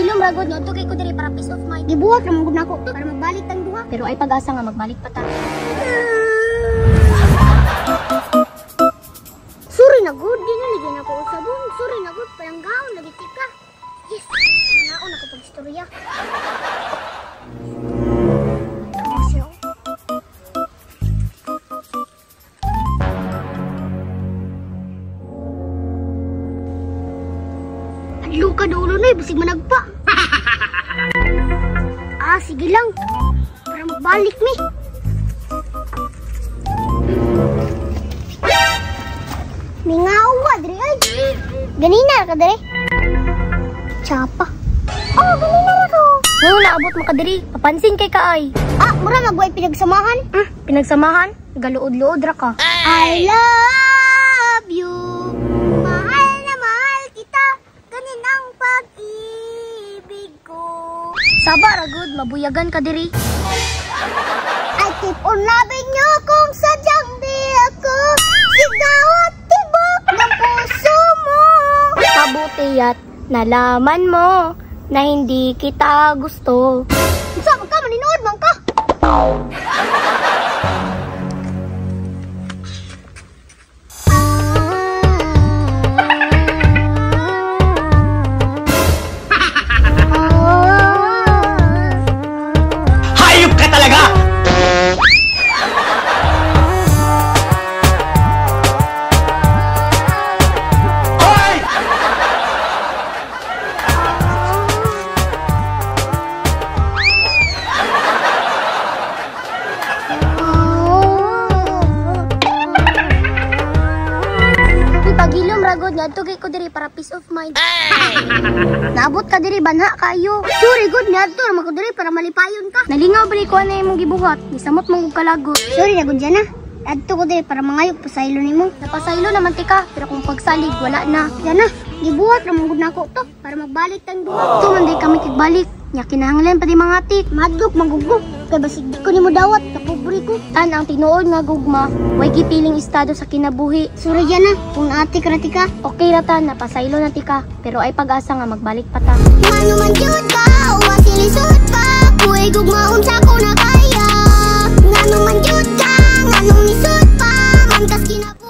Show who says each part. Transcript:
Speaker 1: pagilom ragod no to kay ko diri para peace of mind. Gibuhat ra man gud nako para magbalik tang duha. Pero ay pag-asa nga magbalik pa ta. Sorry na good din na ligyan ako usabon. Sorry na good palanggaon lagi tika. Yes. Naon ako pag istorya. Luka na ulo na, basig managpa. Sige lang. Para magbalik mi. Mingawa, diri ay. Ganina ka, diri. Tsapa. Oh, ganina na ko. Ngayon, naabot mo ka, diri. Papansin kay kaay. Mura magway pinagsamahan. Pinagsamahan? Galuod-luod ra ka. I love you. Mahal na mahal kita. Ganin ang pag-ibig ko. Sabar, agud. Mabuyagan ka, diri. I keep on loving you kung sadyang di ako. Sigaw at tibok ng puso mo. Kabuti't nalaman mo na hindi kita gusto. Saan ka? Maninood man ka?
Speaker 2: Hayop ka talaga!
Speaker 1: Pagilom ragod nga tugay ko diri para peace of mind. Naabot ka diri banha kayo. Sorry good nga to naman ko diri para malipayon ka. Nalingaw bali ko na imong gibuhat. Nisamot mong kalagot. Sorry na gud na. Adto ko diri para mangayog pasaylo nimo. Napasaylo naman tika pero kung pagsalig wala na. Yan na. Gibuhat ra man gud nako to para magbalik tang duha. To man day kami kigbalik. Nya kinahanglan pa di mga atik. Madlok manggugog. Kay basig di ko nimo dawat kapobre ko. Tan ang tinuod nga gugma. Way gipiling estado sa kinabuhi. Sorry yan na. Kung atik ra tika. Okay ra ta napasaylo na tika. Pero ay pag-asa nga magbalik pa ta. Mano man jud ka wa silisod pa. Kuy gugma unsa ko na kaya. Ngano man jud ka nganong nisod pa man kas kinabuhi.